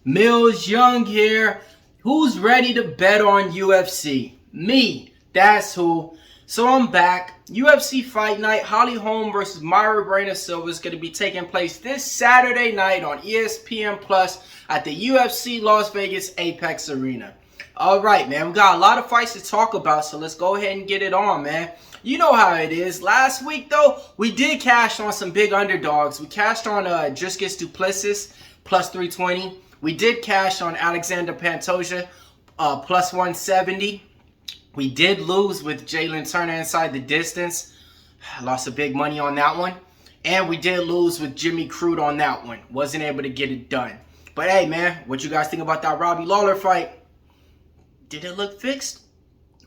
Millz Young here. Who's ready to bet on UFC? Me. That's who. So I'm back. UFC Fight Night. Holm versus Silva is going to be taking place this Saturday night on ESPN Plus at the UFC Las Vegas Apex Arena. Alright, man. We got a lot of fights to talk about, so let's go ahead and get it on, man. You know how it is. Last week, though, we did cash on some big underdogs. We cashed on Dricus Du Plessis, plus 320. We did cash on Alexander Pantoja, plus 170. We did lose with Jalen Turner inside the distance. Lost a big money on that one. And we did lose with Jimmy Crute on that one. Wasn't able to get it done. But hey, man, what you guys think about that Robbie Lawler fight? Did it look fixed?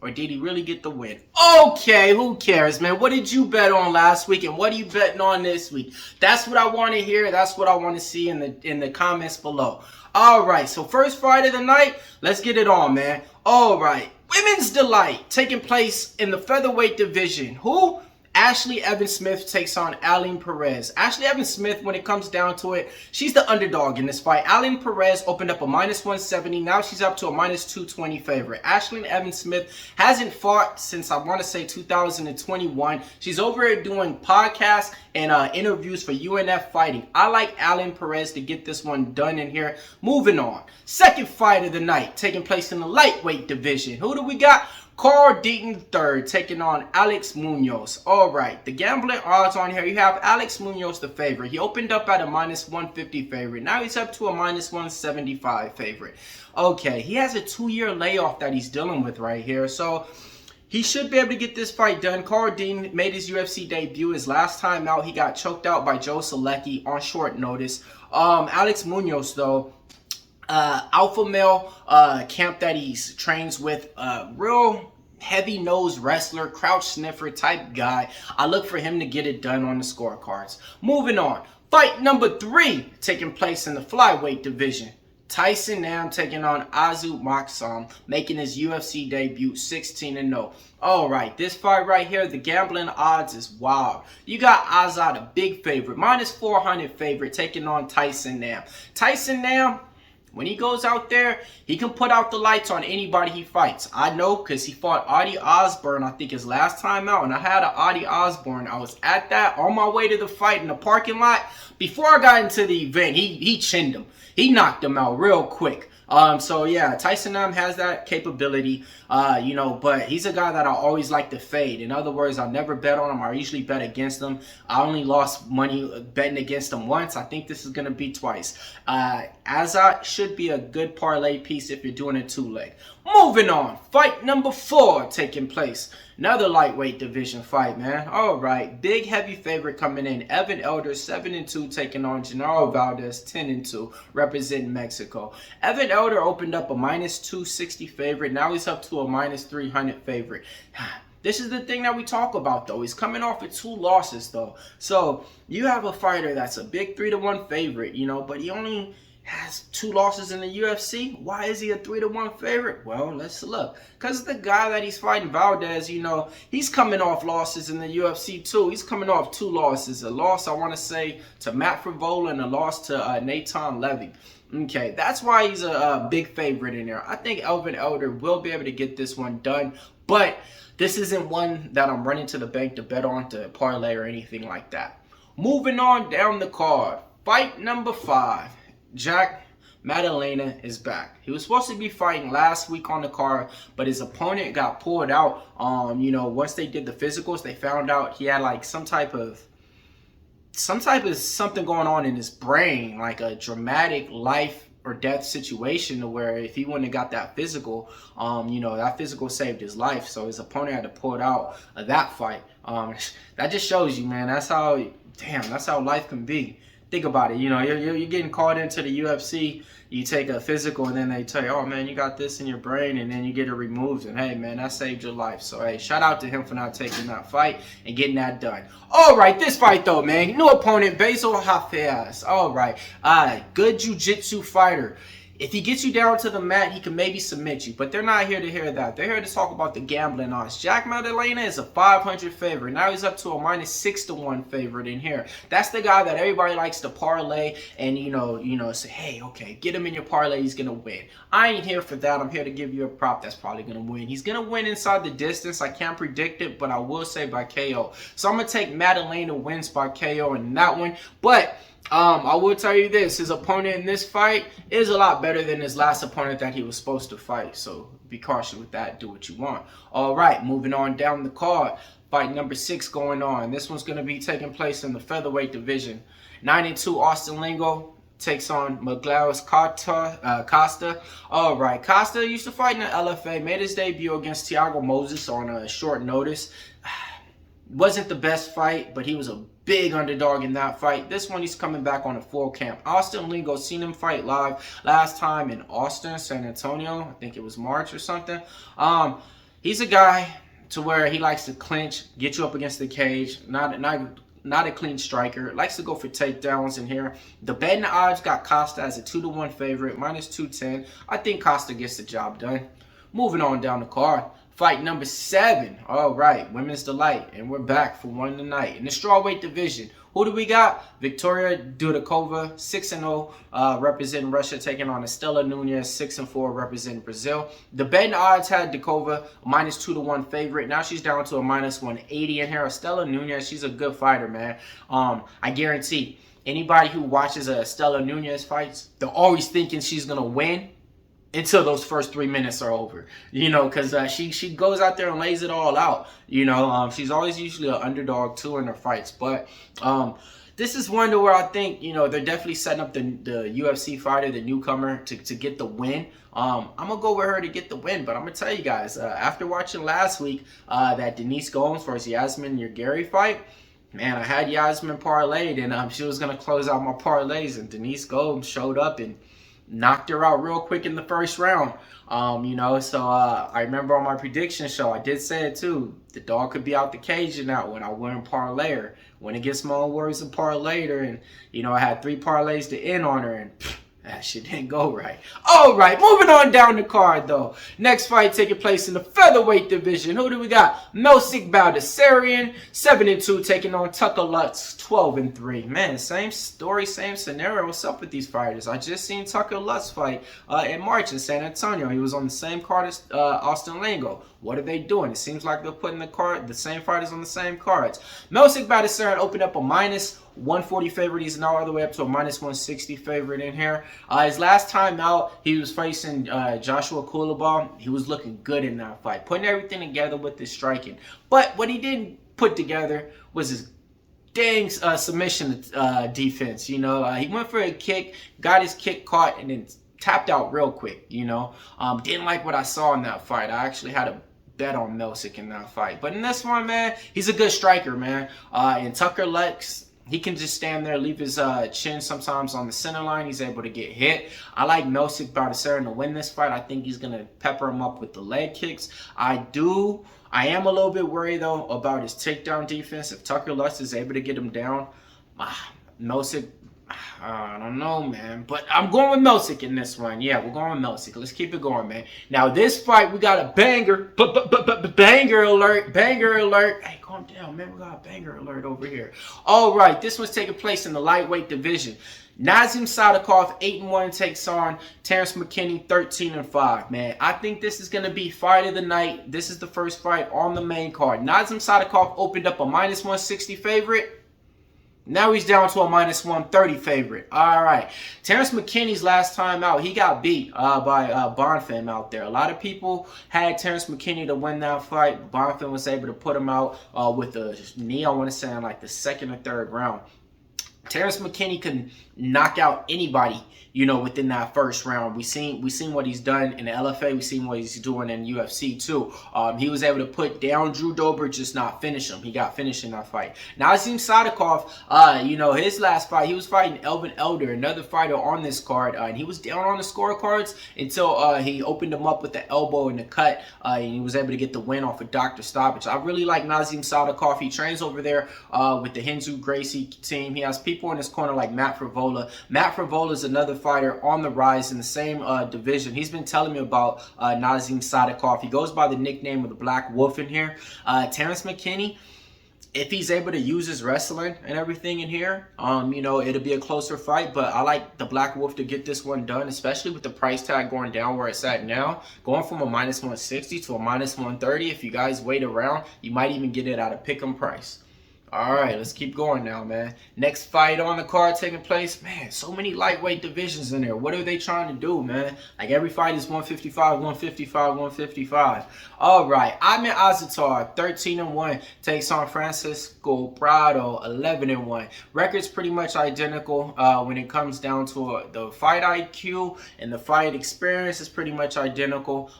Or did he really get the win? Okay, who cares, man? What did you bet on last week, and what are you betting on this week? That's what I want to hear. That's what I want to see in the comments below. All right, so first fight of the night, let's get it on, man. All right, Women's Delight taking place in the featherweight division. Who? Ashley Evans-Smith takes on Aline Perez. Ashley Evans-Smith, when it comes down to it, she's the underdog in this fight. Aline Perez opened up a minus 170. Now she's up to a minus 220 favorite. Ashley Evans-Smith hasn't fought since, I want to say, 2021. She's over here doing podcasts and interviews for UNF Fighting. I like Aline Perez to get this one done in here. Moving on. Second fight of the night, taking place in the lightweight division. Who do we got? Carl Deaton III taking on Alex Munoz. All right, the gambling odds on here, you have Alex Munoz the favorite. He opened up at a minus 150 favorite. Now he's up to a minus 175 favorite. Okay, he has a 2-year layoff that he's dealing with right here. So he should be able to get this fight done. Carl Deaton made his UFC debut. His last time out, he got choked out by Joe Solecki on short notice. Alex Munoz, though, alpha male camp that he trains with, real heavy-nosed wrestler, crouch sniffer type guy. I look for him to get it done on the scorecards. Moving on. Fight number 3 taking place in the flyweight division. Tyson Nam taking on Azu Maksam, making his UFC debut 16-0. Alright, this fight right here, the gambling odds is wild. You got Azad, a big favorite, minus 400 favorite, taking on Tyson Nam. Tyson Nam, when he goes out there, he can put out the lights on anybody he fights. I know because he fought Adi Osborne, I think, his last time out. And I had an Adi Osborne. I was at that on my way to the fight in the parking lot. Before I got into the event, he chinned him. He knocked him out real quick. So yeah, Tyson Nam has that capability, but he's a guy that I always like to fade. In other words, I never bet on him. I usually bet against him. I only lost money betting against him once. I think this is going to be twice. Azat should be a good parlay piece if you're doing a 2-leg. Moving on, fight number 4 taking place. Another lightweight division fight, man. All right, big heavy favorite coming in. Evan Elder, 7-2, taking on Genaro Valdez, 10-2, representing Mexico. Evan Elder opened up a minus 260 favorite. Now he's up to a minus 300 favorite. This is the thing that we talk about, though. He's coming off of 2 losses, though. So you have a fighter that's a big 3-1 favorite, but he only has 2 losses in the UFC. Why is he a 3-1 favorite? Well, let's look. Because the guy that he's fighting, Valdez, he's coming off losses in the UFC too. He's coming off 2 losses. A loss, I want to say, to Matt Frivola and a loss to Nathan Levy. Okay, that's why he's a big favorite in there. I think Evan Elder will be able to get this one done. But this isn't one that I'm running to the bank to bet on, to parlay or anything like that. Moving on down the card. Fight number 5. Jack Maddalena is back. He was supposed to be fighting last week on the card, but his opponent got pulled out. Once they did the physicals, they found out he had like some type of something going on in his brain, like a dramatic life or death situation, to where if he wouldn't have got that physical, that physical saved his life. So his opponent had to pull it out of that fight. That just shows you, man. That's how life can be. Think about it. You're getting called into the UFC. You take a physical, and then they tell you, oh, man, you got this in your brain, and then you get it removed. And, hey, man, that saved your life. So, hey, shout out to him for not taking that fight and getting that done. All right, this fight, though, man. New opponent, Basil Hafez. All right. Good jiu-jitsu fighter. If he gets you down to the mat, he can maybe submit you. But they're not here to hear that. They're here to talk about the gambling odds. Jack Maddalena is a 500 favorite. Now he's up to a -6-1 favorite in here. That's the guy that everybody likes to parlay and, you know, say, hey, okay, get him in your parlay. He's going to win. I ain't here for that. I'm here to give you a prop that's probably going to win. He's going to win inside the distance. I can't predict it, but I will say by KO. So I'm going to take Maddalena wins by KO in that one. But I will tell you this, his opponent in this fight is a lot better than his last opponent that he was supposed to fight. So be cautious with that. Do what you want. All right, moving on down the card. Fight number 6 going on. This one's going to be taking place in the featherweight division. 9-2 Austin Lingo takes on Miglauris Costa. All right, Costa used to fight in the LFA, made his debut against Thiago Moses on a short notice. Wasn't the best fight, but he was a big underdog in that fight. This one, he's coming back on a full camp. Austin Lingo, seen him fight live last time in Austin, San Antonio. I think it was March or something. He's a guy to where he likes to clinch, get you up against the cage. Not a clean striker. Likes to go for takedowns in here. The betting odds got Costa as a 2-1 favorite, -210. I think Costa gets the job done. Moving on down the card. Fight number 7. All right, Women's Delight. And we're back for one tonight. In the strawweight division, who do we got? Victoria Dudakova, 6-0, representing Russia, taking on Estela Nunez, 6-4, representing Brazil. The betting odds had Dudakova a -2-1 favorite. Now she's down to a -180 in here. Estela Nunez, she's a good fighter, man. I guarantee anybody who watches a Estela Nunez fights, they're always thinking she's going to win until those first 3 minutes are over, you know, because she goes out there and lays it all out, you know. She's always usually an underdog too in her fights, but this is one to where I think, you know, they're definitely setting up the UFC fighter, the newcomer, to get the win. I'm gonna go with her to get the win, but I'm gonna tell you guys, after watching last week that Denise Gomes versus Yasmin Yagiri fight, man, I had Yasmin parlayed, and she was gonna close out my parlays, and Denise Gomes showed up and knocked her out real quick in the first round. You know, so I remember on my prediction show, I did say it too. The dog could be out the cage in that one. I wouldn't parlay her. Went against my own words and parlayed her, and you know, I had 3 parlays to end on her, and that shit didn't go right. All right, moving on down the card though. Next fight taking place in the featherweight division. Who do we got? Millz Baldasarian, 7-2, taking on Tucker Lutz, 12-3. Man, same story, same scenario. What's up with these fighters? I just seen Tucker Lutz fight in March in San Antonio. He was on the same card as Austin Lingo. What are they doing? It seems like they're putting the same fighters on the same cards. Millz Baldasarian opened up a -140 favorite. He's now all the way up to a -160 favorite in here. His last time out, he was facing Joshua Kulabal. He was looking good in that fight, putting everything together with his striking. But what he didn't put together was his dang submission defense. You know, he went for a kick, got his kick caught, and then tapped out real quick. You know, didn't like what I saw in that fight. I actually had a bet on Millz in that fight. But in this one, man, he's a good striker, man. And Tucker Lutz, he can just stand there, leave his chin sometimes on the center line. He's able to get hit. I like Millz Baldasarian to win this fight. I think he's going to pepper him up with the leg kicks. I am a little bit worried, though, about his takedown defense. If Tucker Lutz is able to get him down, Millz, I don't know, man. But I'm going with Millz in this one. Yeah, we're going with Millz. Let's keep it going, man. Now, this fight, we got a banger. Banger alert. Banger alert. Hey, calm down, man. We got a banger alert over here. All right, this one's taking place in the lightweight division. Nazim Sadikov, 8-1, takes on Terrence McKinney, 13-5. Man, I think this is going to be fight of the night. This is the first fight on the main card. Nazim Sadikov opened up a -160 favorite. Now he's down to a -130 favorite. All right. Terrence McKinney's last time out, he got beat by Bonfim out there. A lot of people had Terrence McKinney to win that fight. Bonfim was able to put him out with a knee, I want to say, in like the 2nd or 3rd round. Terrence McKinney can knock out anybody, you know, within that first round. We seen what he's done in the LFA. We seen what he's doing in UFC too. He was able to put down Drew Dober, just not finish him. He got finished in that fight. Nazim Sadikov, you know, his last fight, he was fighting Elvin Elder, another fighter on this card, and he was down on the scorecards until he opened him up with the elbow and the cut, and he was able to get the win off of Dr. Stoppage. I really like Nazim Sadikov. He trains over there with the Hinzu Gracie team. He has people in his corner like Matt Favola, Frevola. Matt Frevola is another fighter on the rise in the same division. He's been telling me about Nazim Sadikov. He goes by the nickname of the Black Wolf in here. Terrence McKinney, if he's able to use his wrestling and everything in here, you know, it'll be a closer fight. But I like the Black Wolf to get this one done, especially with the price tag going down where it's at now. Going from a -160 to a -130. If you guys wait around, you might even get it at a pick'em price. All right, let's keep going now, man. Next fight on the card taking place. Man, so many lightweight divisions in there. What are they trying to do, man? Like, every fight is 155, 155, 155. All right, Ahmed Azatar, 13-1, takes on Francisco Prado, 11-1. Record's pretty much identical when it comes down to the fight IQ, and the fight experience is pretty much identical.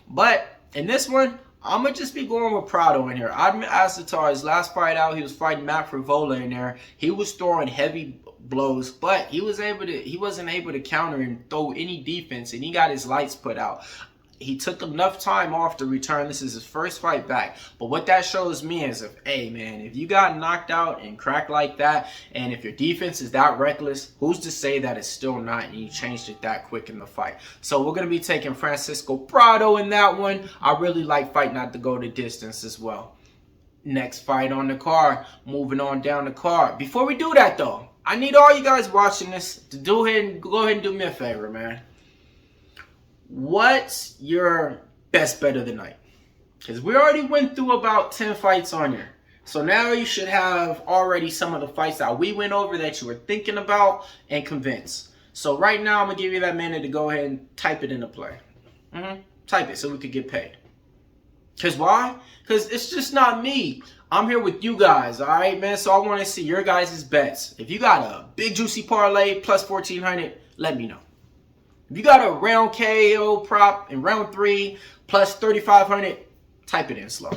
But in this one, I'm going to just be going with Prado in here. Ahmed Azatar, his last fight out, he was fighting Matt Frevola in there. He was throwing heavy blows, but he wasn't able to counter and throw any defense, and he got his lights put out. He took enough time off to return. This is his first fight back. But what that shows me is, hey, man, if you got knocked out and cracked like that, and if your defense is that reckless, who's to say that it's still not and you changed it that quick in the fight? So we're going to be taking Francisco Prado in that one. I really like fight not to go the distance as well. Next fight on the card. Moving on down the card. Before we do that, though, I need all you guys watching this to go ahead and do me a favor, man. What's your best bet of the night? Because we already went through about 10 fights on here. So now you should have already some of the fights that we went over that you were thinking about and convinced. So right now I'm going to give you that minute to go ahead and type it into play. Type it so we could get paid. Because why? Because it's just not me. I'm here with you guys, all right, man? So I want to see your guys' bets. If you got a big juicy parlay plus 1,400, let me know. If you got a round KO prop in round 3 plus 3,500, type it in slow.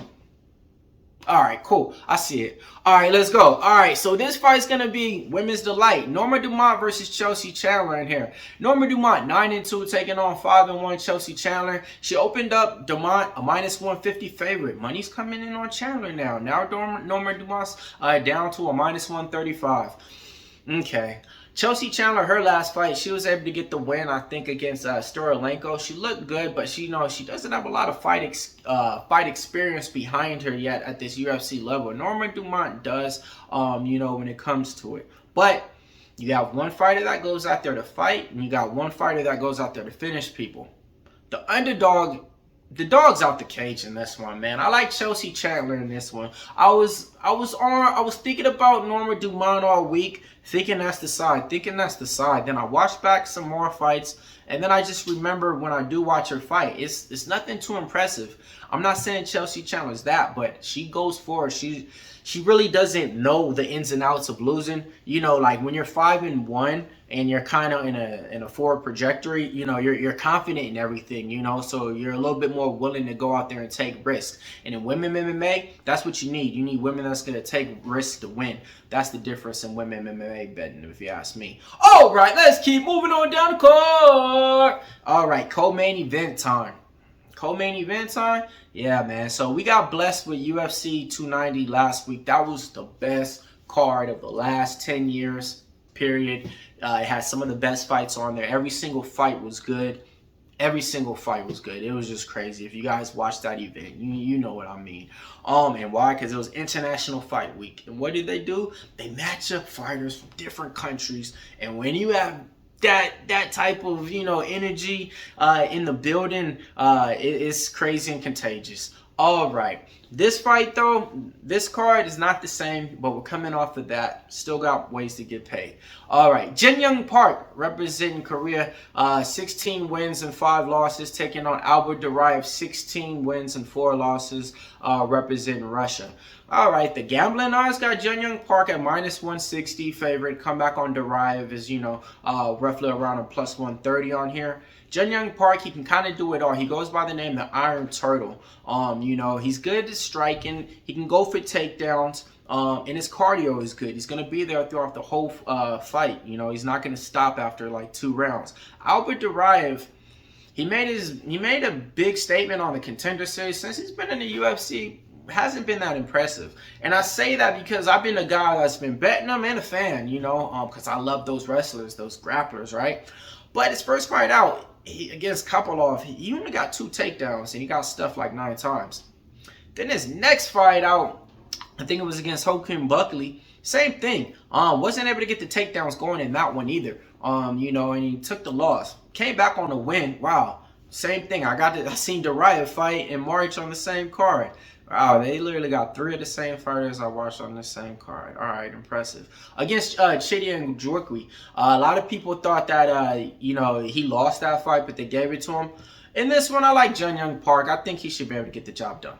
All right, cool. I see it. All right, let's go. All right, so this fight's going to be Women's Delight. Norma Dumont versus Chelsea Chandler in here. Norma Dumont, 9-2, taking on 5-1 Chelsea Chandler. She opened up Dumont a -150 favorite. Money's coming in on Chandler now. Now Norma Dumont's down to a -135. Okay. Chelsea Chandler, her last fight, she was able to get the win, I think, against Storolenko. She looked good, but she doesn't have a lot of fight experience behind her yet at this UFC level. Norma Dumont does, you know, when it comes to it. But you got one fighter that goes out there to fight, and you got one fighter that goes out there to finish people. The underdog, the dog's out the cage in this one, man. I like Chelsea Chandler in this one. I was thinking about Norma Dumont all week, thinking that's the side. Then I watched back some more fights, and then I just remember when I do watch her fight, it's nothing too impressive. I'm not saying Chelsea Chandler's that, but she goes for it. She really doesn't know the ins and outs of losing. You know, like when you're 5-1 and you're kind of in a forward trajectory, you know, you're confident in everything, you know, so you're a little bit more willing to go out there and take risks. And in women MMA, that's what you need. You need women that's going to take risks to win. That's the difference in women MMA betting, if you ask me. All right, let's keep moving on down the card. All right, co-main event time. Co-main event time? Yeah, man. So we got blessed with UFC 290 last week. That was the best card of the last 10 years, period. It had some of the best fights on there. Every single fight was good. Every single fight was good. It was just crazy. If you guys watched that event, you know what I mean. And why? Because it was International Fight Week. And what did they do? They match up fighters from different countries. And when you have that type of, you know, energy in the building, it's crazy and contagious. All right, this fight though, this card is not the same, but we're coming off of that. Still got ways to get paid. All right, Jin Young Park representing Korea, 16 wins and 5 losses, taking on Albert Duraev, 16 wins and 4 losses, representing Russia. All right, the gambling odds got Jin Young Park at -160 favorite. Comeback on Duraev is, you know, roughly around a +130 on here. Jin Young Park, he can kind of do it all. He goes by the name the Iron Turtle. You know, he's good at striking. He can go for takedowns. And his cardio is good. He's going to be there throughout the whole fight. You know, he's not going to stop after like 2 rounds. Albert Duraev, he made a big statement on the Contender Series. Since he's been in the UFC, hasn't been that impressive. And I say that because I've been a guy that's been betting him and a fan, you know, because I love those wrestlers, those grapplers, right? But his first fight out, against Kopylov, he only got 2 takedowns, and he got stuff like 9 times. Then his next fight out, I think it was against Holm Buckley, same thing. Wasn't able to get the takedowns going in that one either. You know, and he took the loss. Came back on the win. Wow. Same thing. I seen the Riot fight in March on the same card. Wow, they literally got 3 of the same fighters I watched on the same card. All right, impressive. Against Chidi and Djorkaeff, a lot of people thought that, you know, he lost that fight, but they gave it to him. In this one, I like Jun Young Park. I think he should be able to get the job done.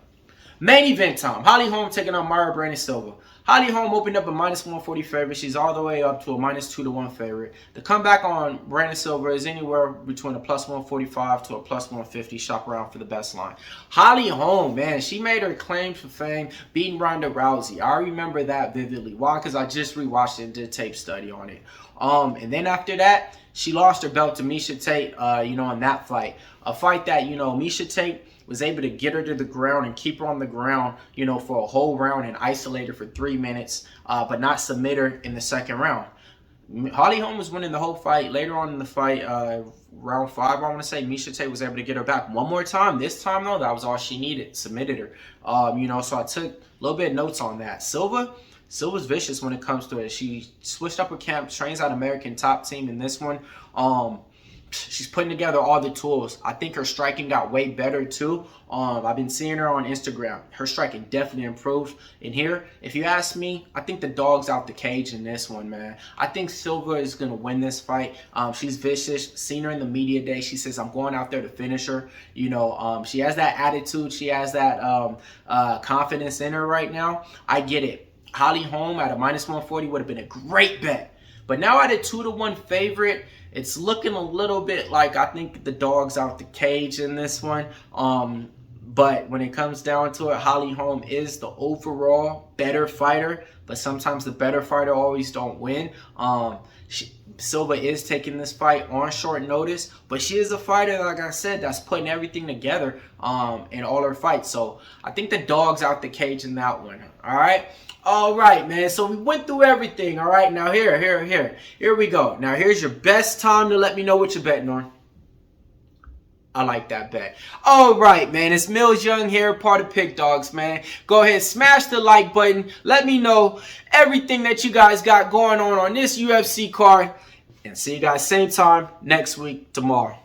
Main event time. Holly Holm taking on Myra Silva. Holly Holm opened up a -140 favorite. She's all the way up to a -2-1 favorite. The comeback on Brandon Silva is anywhere between a +145 to a +150. Shop around for the best line. Holly Holm, man, she made her claim to fame beating Ronda Rousey. I remember that vividly. Why? Because I just rewatched it and did a tape study on it. And then after that, she lost her belt to Miesha Tate, you know, in that fight. A fight that, you know, Miesha Tate was able to get her to the ground and keep her on the ground, you know, for a whole round and isolate her for 3 minutes, but not submit her in the second round. Holly Holm was winning the whole fight. Later on in the fight, round 5, I want to say, Miesha Tate was able to get her back one more time. This time, though, that was all she needed. Submitted her. You know, so I took a little bit of notes on that. Silva's vicious when it comes to it. She switched up her camp, trains out American Top Team in this one. She's putting together all the tools. I think her striking got way better too. I've been seeing her on Instagram. Her striking definitely improved. And here, if you ask me, I think the dog's out the cage in this one, man. I think Silva is going to win this fight. She's vicious. Seen her in the media day. She says, I'm going out there to finish her. You know, she has that attitude. She has that confidence in her right now. I get it. Holly Holm at a -140 would have been a great bet. But now at a 2-1 favorite, it's looking a little bit like I think the dog's out the cage in this one. But when it comes down to it, Holly Holm is the overall better fighter. But sometimes the better fighter always don't win. Silva is taking this fight on short notice. But she is a fighter, like I said, that's putting everything together in all her fights. So I think the dog's out the cage in that one. All right? All right, man. So we went through everything. All right, now here we go. Now here's your best time to let me know what you're betting on. I like that bet. All right, man. It's Millz Young here, part of Pick Dawgz, man. Go ahead, smash the like button. Let me know everything that you guys got going on this UFC card. And see you guys same time next week tomorrow.